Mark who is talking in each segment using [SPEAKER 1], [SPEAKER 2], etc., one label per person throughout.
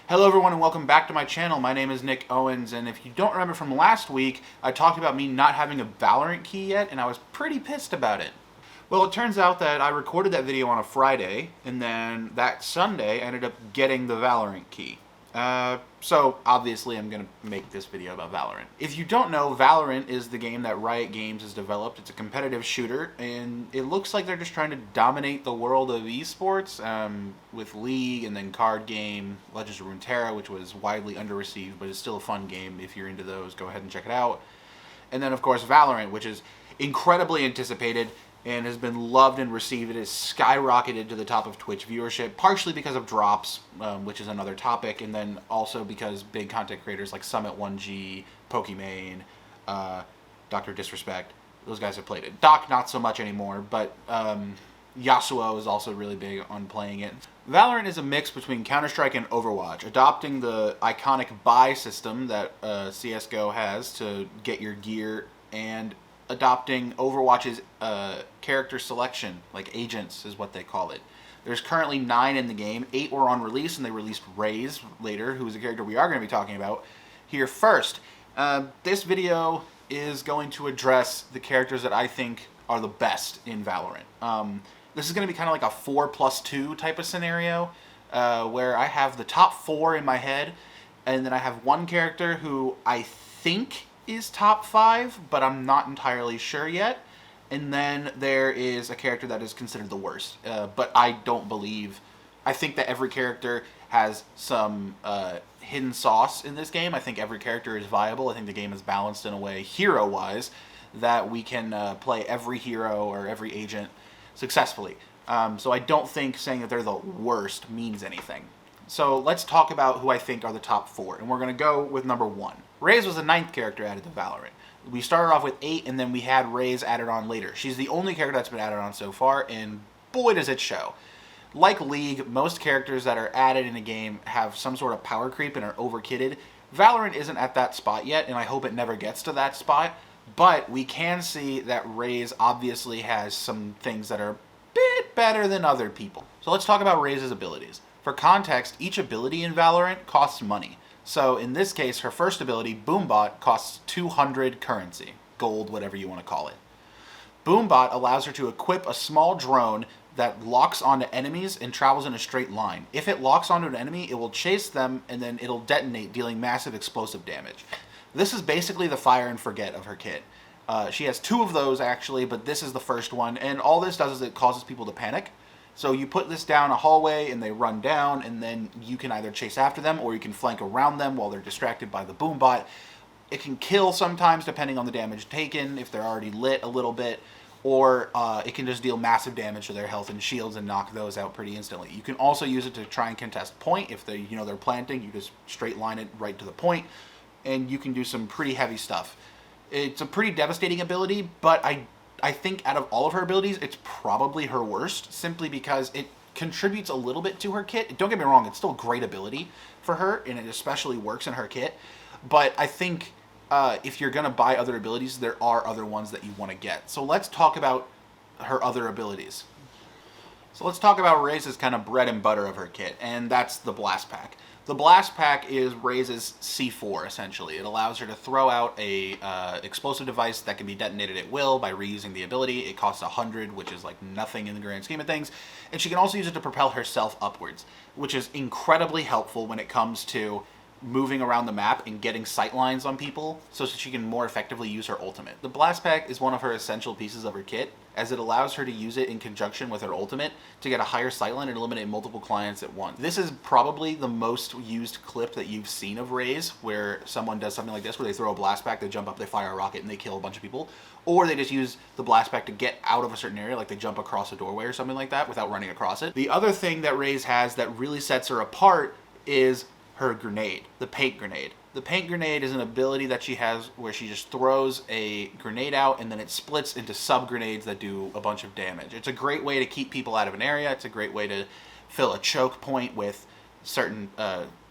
[SPEAKER 1] Hello everyone and welcome back to my channel. My name is Nick Owens, and if you don't remember from last week, I talked about me not having a Valorant key yet, and I was pretty pissed about it. Well, it turns out that I recorded that video on a Friday, and then that Sunday I ended up getting the Valorant key. So obviously I'm going to make this video about Valorant. If you don't know, Valorant is the game that Riot Games has developed. It's a competitive shooter, and it looks like they're just trying to dominate the world of esports with League and then card game, Legends of Runeterra, which was widely under-received, but is still a fun game. If you're into those, go ahead and check it out. And then, of course, Valorant, which is incredibly anticipated and has been loved and received. It has skyrocketed to the top of Twitch viewership, partially because of drops, which is another topic, and then also because big content creators like Summit1G, Pokimane, Dr. Disrespect, those guys have played it. Doc, not so much anymore, but Yasuo is also really big on playing it. Valorant is a mix between Counter-Strike and Overwatch, adopting the iconic buy system that CSGO has to get your gear, and adopting Overwatch's character selection, like agents is what they call it. There's currently 9 in the game. 8 were on release, and they released Raze later, who is a character we are going to be talking about here first. This video is going to address the characters that I think are the best in Valorant. This is going to be kind of like a 4+2 type of scenario, where I have the top 4 in my head, and then I have one character who I think is top 5, but I'm not entirely sure yet. And then there is a character that is considered the worst, but I think that every character has some hidden sauce in this game. I think every character is viable. I think the game is balanced in a way, hero-wise, that we can play every hero or every agent successfully. So I don't think saying that they're the worst means anything. So let's talk about who I think are the top 4, and we're going to go with number 1. Raze was the 9th character added to Valorant. We started off with 8, and then we had Raze added on later. She's the only character that's been added on so far, and boy does it show. Like League, most characters that are added in a game have some sort of power creep and are overkitted. Valorant isn't at that spot yet, and I hope it never gets to that spot, but we can see that Raze obviously has some things that are a bit better than other people. So let's talk about Raze's abilities. For context, each ability in Valorant costs money. So in this case, her first ability, Boombot, costs 200 currency, gold, whatever you want to call it. Boombot allows her to equip a small drone that locks onto enemies and travels in a straight line. If it locks onto an enemy, it will chase them, and then it'll detonate, dealing massive explosive damage. This is basically the fire and forget of her kit. She has 2 of those, actually, but this is the first one, and all this does is it causes people to panic. So you put this down a hallway, and they run down, and then you can either chase after them, or you can flank around them while they're distracted by the Boombot. It can kill sometimes, depending on the damage taken, if they're already lit a little bit, or it can just deal massive damage to their health and shields and knock those out pretty instantly. You can also use it to try and contest point. If they're planting, you just straight line it right to the point, and you can do some pretty heavy stuff. It's a pretty devastating ability, but I think out of all of her abilities, it's probably her worst, simply because it contributes a little bit to her kit. Don't get me wrong, it's still a great ability for her, and it especially works in her kit. But I think if you're going to buy other abilities, there are other ones that you want to get. So let's talk about her other abilities. So let's talk about Raze's kind of bread and butter of her kit, and that's the Blast Pack. The Blast Pack is Raze's C4, essentially. It allows her to throw out a explosive device that can be detonated at will by reusing the ability. It costs 100, which is like nothing in the grand scheme of things. And she can also use it to propel herself upwards, which is incredibly helpful when it comes to moving around the map and getting sight lines on people so that she can more effectively use her ultimate. The Blast Pack is one of her essential pieces of her kit, as it allows her to use it in conjunction with her ultimate to get a higher sightline and eliminate multiple clients at once. This is probably the most used clip that you've seen of Raze, where someone does something like this, where they throw a Blast Pack, they jump up, they fire a rocket, and they kill a bunch of people. Or they just use the Blast Pack to get out of a certain area, like they jump across a doorway or something like that without running across it. The other thing that Raze has that really sets her apart is her grenade, the paint grenade. The paint grenade is an ability that she has where she just throws a grenade out, and then it splits into sub-grenades that do a bunch of damage. It's a great way to keep people out of an area. It's a great way to fill a choke point with certain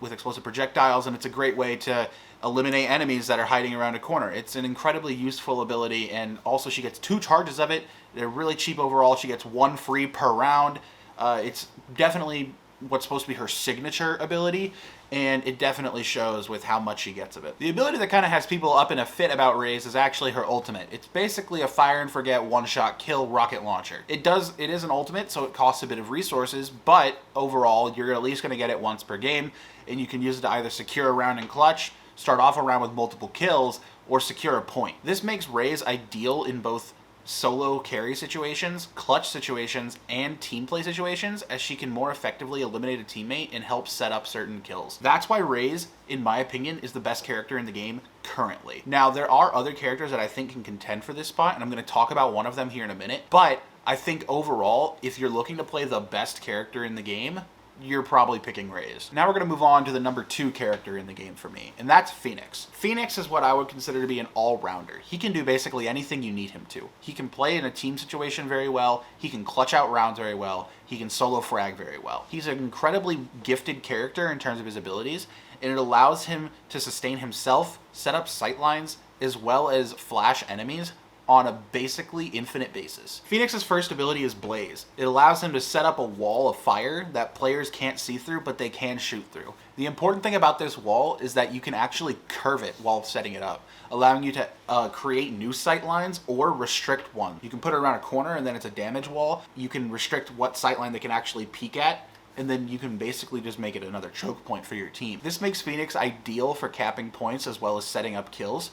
[SPEAKER 1] with explosive projectiles, and it's a great way to eliminate enemies that are hiding around a corner. It's an incredibly useful ability, and also she gets 2 charges of it. They're really cheap overall. She gets 1 free per round. It's definitely what's supposed to be her signature ability, and it definitely shows with how much she gets of it. The ability that kind of has people up in a fit about Raze is actually her ultimate. It's basically a fire and forget one-shot kill rocket launcher. It is an ultimate, so it costs a bit of resources, but overall you're at least going to get it once per game, and you can use it to either secure a round in clutch, start off a round with multiple kills, or secure a point. This makes Raze ideal in both solo carry situations, clutch situations, and team play situations, as she can more effectively eliminate a teammate and help set up certain kills. That's why Raze, in my opinion, is the best character in the game currently. Now, there are other characters that I think can contend for this spot, and I'm going to talk about one of them here in a minute, but I think overall, if you're looking to play the best character in the game, you're probably picking Raze. Now we're going to move on to the number 2 character in the game for me, and that's Phoenix. Phoenix is what I would consider to be an all-rounder. He can do basically anything you need him to. He can play in a team situation very well, he can clutch out rounds very well, he can solo frag very well. He's an incredibly gifted character in terms of his abilities, and it allows him to sustain himself, set up sightlines, as well as flash enemies on a basically infinite basis. Phoenix's first ability is Blaze. It allows him to set up a wall of fire that players can't see through, but they can shoot through. The important thing about this wall is that you can actually curve it while setting it up, allowing you to create new sight lines or restrict one. You can put it around a corner and then it's a damage wall. You can restrict what sight line they can actually peek at, and then you can basically just make it another choke point for your team. This makes Phoenix ideal for capping points as well as setting up kills.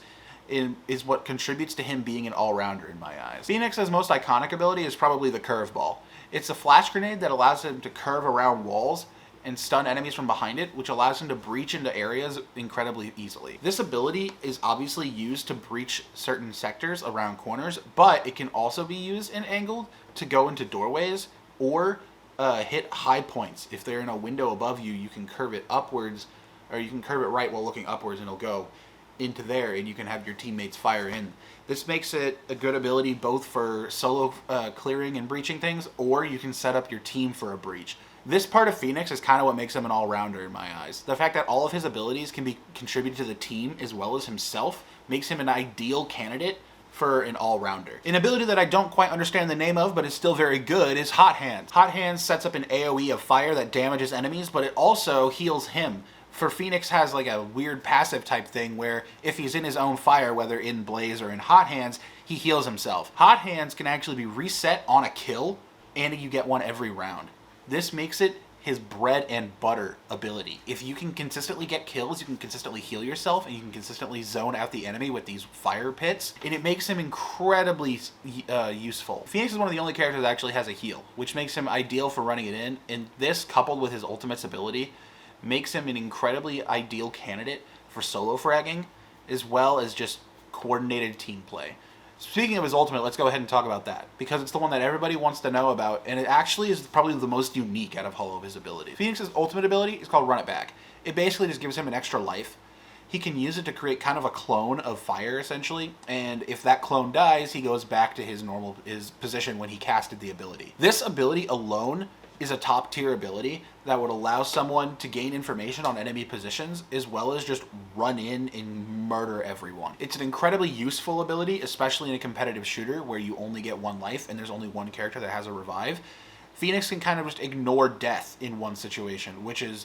[SPEAKER 1] Is what contributes to him being an all-rounder in my eyes. Phoenix's most iconic ability is probably the curveball. It's a flash grenade that allows him to curve around walls and stun enemies from behind it, which allows him to breach into areas incredibly easily. This ability is obviously used to breach certain sectors around corners, but it can also be used and angled to go into doorways or hit high points. If they're in a window above you, you can curve it upwards, or you can curve it right while looking upwards and it'll go into there, and you can have your teammates fire in. This makes it a good ability both for solo clearing and breaching things, or you can set up your team for a breach. This part of Phoenix is kind of what makes him an all-rounder in my eyes. The fact that all of his abilities can be contributed to the team as well as himself makes him an ideal candidate for an all-rounder. An ability that I don't quite understand the name of, but is still very good, is Hot Hands. Hot Hands sets up an AoE of fire that damages enemies, but it also heals him. For Phoenix has like a weird passive type thing where if he's in his own fire, whether in Blaze or in Hot Hands, he heals himself. Hot Hands can actually be reset on a kill, and you get one every round. This makes it his bread and butter ability. If you can consistently get kills, you can consistently heal yourself, and you can consistently zone out the enemy with these fire pits, and it makes him incredibly useful. Phoenix is one of the only characters that actually has a heal, which makes him ideal for running it in, and this, coupled with his ultimate's ability, makes him an incredibly ideal candidate for solo fragging, as well as just coordinated team play. Speaking of his ultimate, let's go ahead and talk about that, because it's the one that everybody wants to know about, and it actually is probably the most unique out of all of his abilities. Phoenix's ultimate ability is called Run It Back. It basically just gives him an extra life. He can use it to create kind of a clone of fire, essentially, and if that clone dies, he goes back to his position when he casted the ability. This ability alone is a top tier ability that would allow someone to gain information on enemy positions as well as just run in and murder everyone. It's an incredibly useful ability, especially in a competitive shooter where you only get one life and there's only one character that has a revive. Phoenix can kind of just ignore death in one situation, which is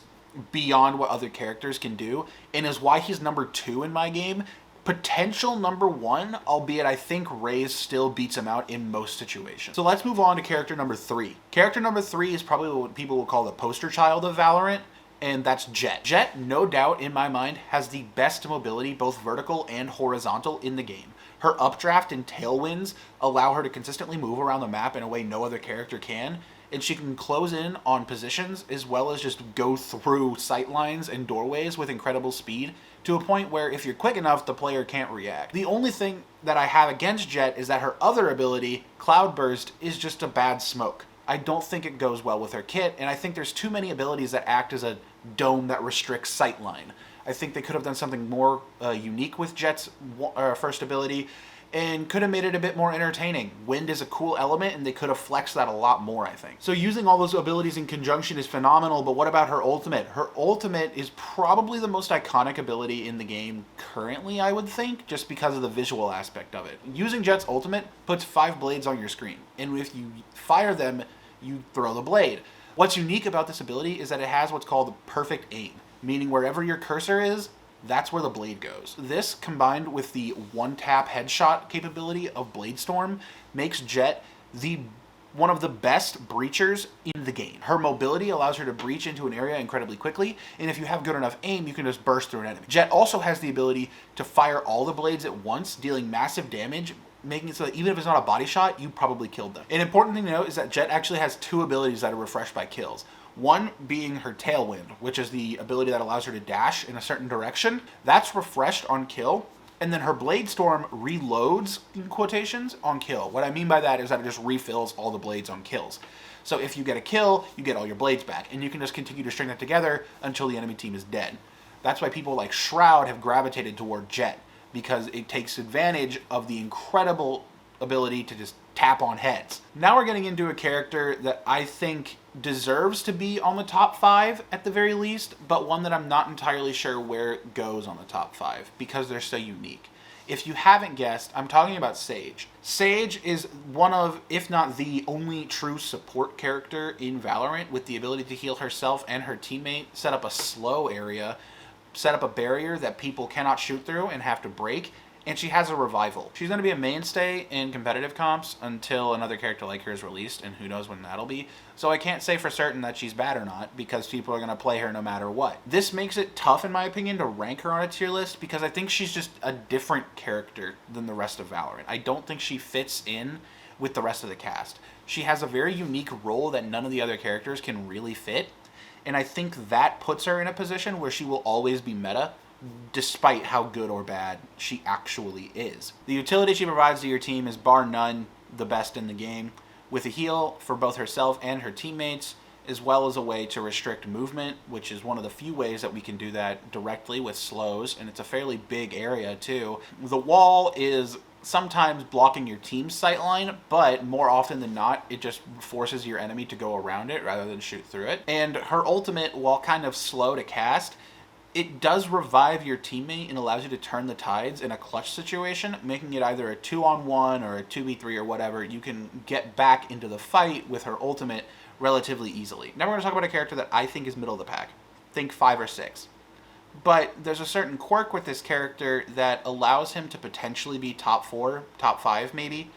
[SPEAKER 1] beyond what other characters can do, and is why he's number 2 in my game. Potential number 1, albeit I think Raze still beats him out in most situations. So let's move on to character number 3. Character number 3 is probably what people will call the poster child of Valorant, and that's Jett. Jett, no doubt in my mind, has the best mobility, both vertical and horizontal, in the game. Her updraft and tailwinds allow her to consistently move around the map in a way no other character can, and she can close in on positions as well as just go through sight lines and doorways with incredible speed, to a point where if you're quick enough, the player can't react. The only thing that I have against Jett is that her other ability, Cloudburst, is just a bad smoke. I don't think it goes well with her kit, and I think there's too many abilities that act as a dome that restricts sightline. I think they could have done something more unique with Jett's first ability, and could have made it a bit more entertaining. Wind is a cool element, and they could have flexed that a lot more, I think. So using all those abilities in conjunction is phenomenal, but what about her ultimate? Her ultimate is probably the most iconic ability in the game currently, I would think, just because of the visual aspect of it. Using Jett's ultimate puts 5 blades on your screen, and if you fire them, you throw the blade. What's unique about this ability is that it has what's called perfect aim, meaning wherever your cursor is, that's where the blade goes. This, combined with the one-tap headshot capability of Blade Storm, makes Jet one of the best breachers in the game. Her mobility allows her to breach into an area incredibly quickly, and if you have good enough aim, you can just burst through an enemy. Jet also has the ability to fire all the blades at once, dealing massive damage, making it so that even if it's not a body shot, you probably killed them. An important thing to note is that Jet actually has 2 abilities that are refreshed by kills. One being her Tailwind, which is the ability that allows her to dash in a certain direction. That's refreshed on kill. And then her Blade Storm reloads, in quotations, on kill. What I mean by that is that it just refills all the blades on kills. So if you get a kill, you get all your blades back. And you can just continue to string that together until the enemy team is dead. That's why people like Shroud have gravitated toward Jet, because it takes advantage of the incredible ability to just tap on heads. Now we're getting into a character that I think deserves to be on the top 5 at the very least, but one that I'm not entirely sure where it goes on the top 5 because they're so unique. If you haven't guessed, I'm talking about Sage. Sage is one of, if not the only true support character in Valorant with the ability to heal herself and her teammate, set up a slow area, set up a barrier that people cannot shoot through and have to break, and she has a revival. She's going to be a mainstay in competitive comps until another character like her is released, and who knows when that'll be. So I can't say for certain that she's bad or not, because people are going to play her no matter what. This makes it tough, in my opinion, to rank her on a tier list, because I think she's just a different character than the rest of Valorant. I don't think she fits in with the rest of the cast. She has a very unique role that none of the other characters can really fit, and I think that puts her in a position where she will always be meta, despite how good or bad she actually is. The utility she provides to your team is bar none the best in the game, with a heal for both herself and her teammates, as well as a way to restrict movement, which is one of the few ways that we can do that directly with slows, and it's a fairly big area too. The wall is sometimes blocking your team's sightline, but more often than not, it just forces your enemy to go around it rather than shoot through it. And her ultimate, while kind of slow to cast, it does revive your teammate and allows you to turn the tides in a clutch situation, making it either a 2-on-1 or a 2v3 or whatever. You can get back into the fight with her ultimate relatively easily. Now we're going to talk about a character that I think is middle of the pack. Think 5 or 6. But there's a certain quirk with this character that allows him to potentially be top 4, top 5 maybe.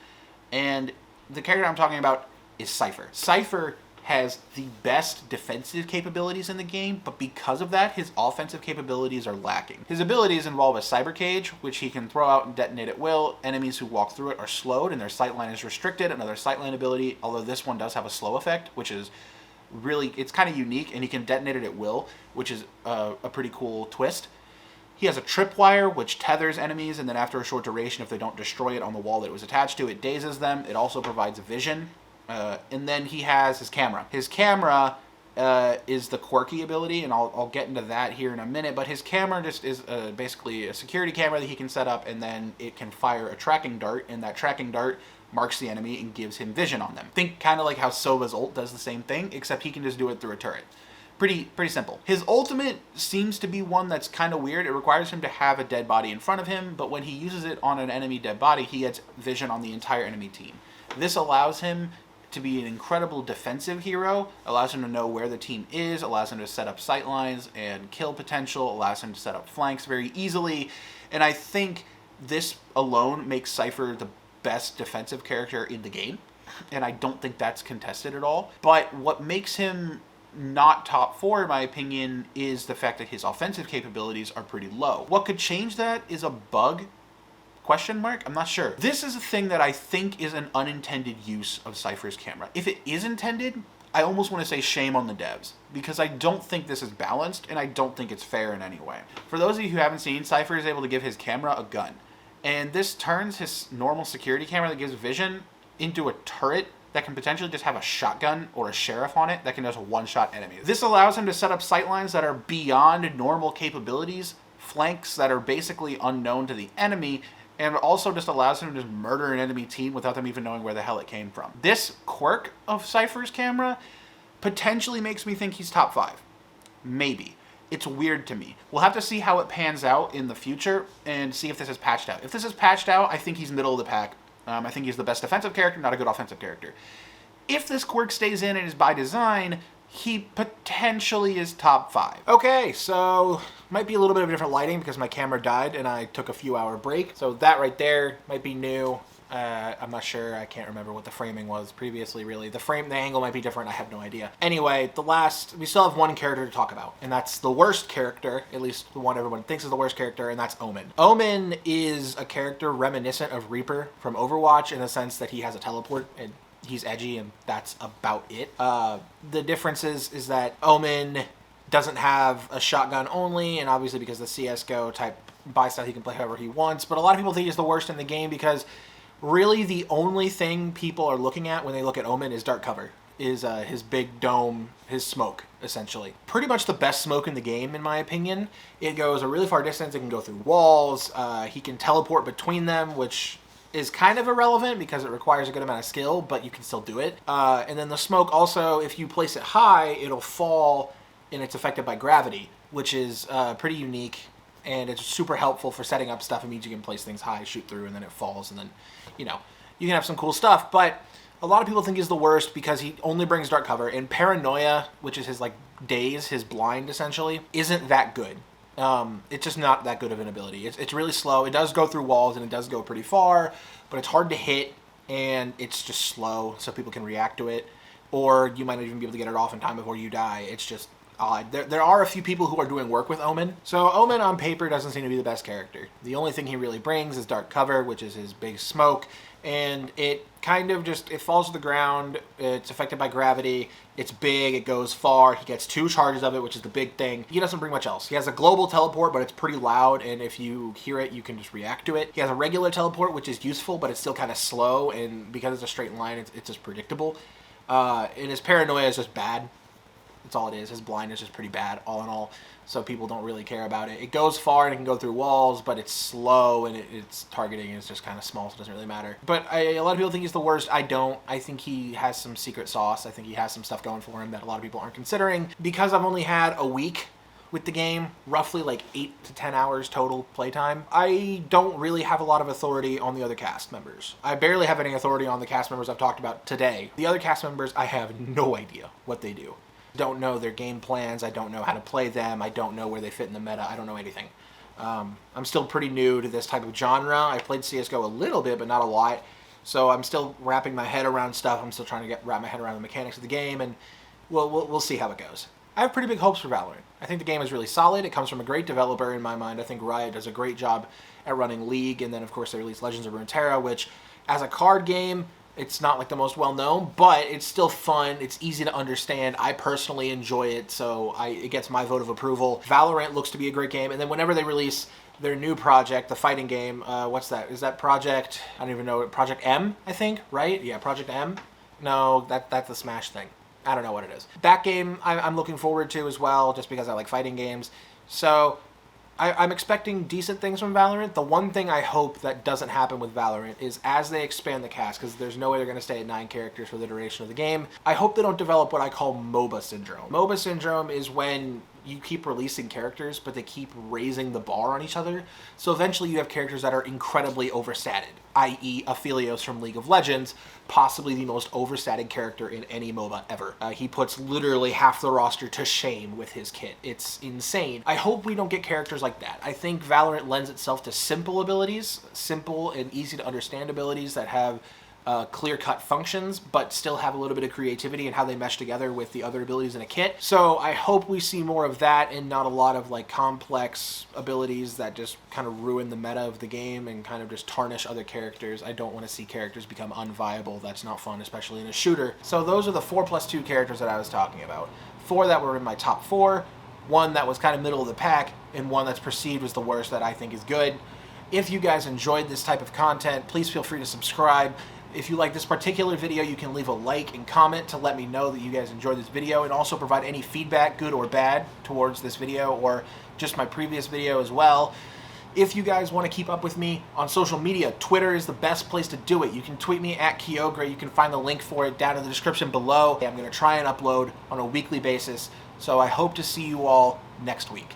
[SPEAKER 1] And the character I'm talking about is Cypher. Cypher has the best defensive capabilities in the game, but because of that, his offensive capabilities are lacking. His abilities involve a cyber cage, which he can throw out and detonate at will. Enemies who walk through it are slowed and their sightline is restricted. Another sightline ability, although this one does have a slow effect, which is really, it's kind of unique, and he can detonate it at will, which is a pretty cool twist. He has a tripwire, which tethers enemies, and then after a short duration, if they don't destroy it on the wall that it was attached to, it dazes them. It also provides vision. And then he has his camera. His camera is the quirky ability, and I'll get into that here in a minute, but his camera just is basically a security camera that he can set up, and then it can fire a tracking dart, and that tracking dart marks the enemy and gives him vision on them. Think kind of like how Sova's ult does the same thing, except he can just do it through a turret. Pretty simple. His ultimate seems to be one that's kind of weird. It requires him to have a dead body in front of him, but when he uses it on an enemy dead body, he gets vision on the entire enemy team. This allows him to be an incredible defensive hero, allows him to know where the team is, allows him to set up sight lines and kill potential, allows him to set up flanks very easily, and I think this alone makes Cypher the best defensive character in the game, and I don't think that's contested at all. But what makes him not top 4, in my opinion, is the fact that his offensive capabilities are pretty low. What could change that is a bug? Question mark? I'm not sure. This is a thing that I think is an unintended use of Cypher's camera. If it is intended, I almost want to say shame on the devs, because I don't think this is balanced, and I don't think it's fair in any way. For those of you who haven't seen, Cypher is able to give his camera a gun, and this turns his normal security camera that gives vision into a turret that can potentially just have a shotgun or a sheriff on it that can just one-shot enemies. This allows him to set up sightlines that are beyond normal capabilities, flanks that are basically unknown to the enemy, and it also just allows him to just murder an enemy team without them even knowing where the hell it came from. This quirk of Cypher's camera potentially makes me think he's top 5. Maybe. It's weird to me. We'll have to see how it pans out in the future and see if this is patched out. If this is patched out, I think he's middle of the pack. I think he's the best defensive character, not a good offensive character. If this quirk stays in and is by design, he potentially is top 5. Okay, so might be a little bit of different lighting because my camera died and I took a few hour break. So that right there might be new. I'm not sure. I can't remember what the framing was previously, really. The angle might be different. I have no idea. Anyway, we still have one character to talk about, and that's the worst character, at least the one everyone thinks is the worst character, and that's Omen. Omen is a character reminiscent of Reaper from Overwatch in the sense that he has a teleport, and he's edgy, and that's about it. The difference is that Omen doesn't have a shotgun only, and obviously because the CSGO type buy style, he can play however he wants, but a lot of people think he's the worst in the game because really the only thing people are looking at when they look at Omen is dark cover, is his big dome, his smoke, essentially. Pretty much the best smoke in the game, in my opinion. It goes a really far distance, it can go through walls, he can teleport between them, which is kind of irrelevant because it requires a good amount of skill, but you can still do it. And then the smoke also, if you place it high, it'll fall and it's affected by gravity, which is pretty unique. And it's super helpful for setting up stuff. It means you can place things high, shoot through, and then it falls, and then, you know, you can have some cool stuff. But a lot of people think he's the worst because he only brings dark cover. And Paranoia, which is his, like, daze, his blind, essentially, isn't that good. It's just not that good of an ability. It's really slow. It does go through walls, and it does go pretty far, but it's hard to hit, and it's just slow, so people can react to it. Or you might not even be able to get it off in time before you die. It's just odd. There are a few people who are doing work with Omen. So Omen on paper doesn't seem to be the best character. The only thing he really brings is dark cover, which is his big smoke, and it kind of just, it falls to the ground, it's affected by gravity, it's big, it goes far, he gets 2 charges of it, which is the big thing. He doesn't bring much else. He has a global teleport, but it's pretty loud, and if you hear it, you can just react to it. He has a regular teleport, which is useful, but it's still kind of slow, and because it's a straight line, it's just predictable. And his paranoia is just bad. That's all it is. His blind is just pretty bad, all in all, so people don't really care about it. It goes far and it can go through walls, but it's slow and its targeting is just kind of small, so it doesn't really matter. But a lot of people think he's the worst. I don't. I think he has some secret sauce. I think he has some stuff going for him that a lot of people aren't considering. Because I've only had a week with the game, roughly like 8 to 10 hours total playtime, I don't really have a lot of authority on the other cast members. I barely have any authority on the cast members I've talked about today. The other cast members, I have no idea what they do. Don't know their game plans, I don't know how to play them, I don't know where they fit in the meta, I don't know anything. I'm still pretty new to this type of genre. I played CSGO a little bit, but not a lot, so I'm still wrapping my head around stuff. I'm still trying to wrap my head around the mechanics of the game, and we'll see how it goes. I have pretty big hopes for Valorant. I think the game is really solid. It comes from a great developer in my mind. I think Riot does a great job at running League, and then of course they released Legends of Runeterra, which as a card game, it's not like the most well-known, but it's still fun. It's easy to understand. I personally enjoy it, so it gets my vote of approval. Valorant looks to be a great game, and then whenever they release their new project, the fighting game, what's that? Is that Project, I don't even know, Project M, I think, right? Yeah, Project M? No, that's the Smash thing. I don't know what it is. That game I'm looking forward to as well, just because I like fighting games. So I'm expecting decent things from Valorant. The one thing I hope that doesn't happen with Valorant is as they expand the cast, because there's no way they're going to stay at 9 characters for the duration of the game, I hope they don't develop what I call MOBA syndrome. MOBA syndrome is when you keep releasing characters, but they keep raising the bar on each other. So eventually you have characters that are incredibly overstated, i.e. Aphelios from League of Legends, possibly the most overstated character in any MOBA ever. He puts literally half the roster to shame with his kit. It's insane. I hope we don't get characters like that. I think Valorant lends itself to simple abilities, simple and easy to understand abilities that have clear-cut functions, but still have a little bit of creativity in how they mesh together with the other abilities in a kit. So I hope we see more of that and not a lot of like complex abilities that just kind of ruin the meta of the game and kind of just tarnish other characters. I don't want to see characters become unviable. That's not fun, especially in a shooter. So those are the 4+2 characters that I was talking about. 4 that were in my top 4, 1 that was kind of middle of the pack, and 1 that's perceived as the worst that I think is good. If you guys enjoyed this type of content, please feel free to subscribe. If you like this particular video, you can leave a like and comment to let me know that you guys enjoyed this video, and also provide any feedback, good or bad, towards this video or just my previous video as well. If you guys want to keep up with me on social media, Twitter is the best place to do it. You can tweet me at Kyogre. You can find the link for it down in the description below. I'm going to try and upload on a weekly basis, so I hope to see you all next week.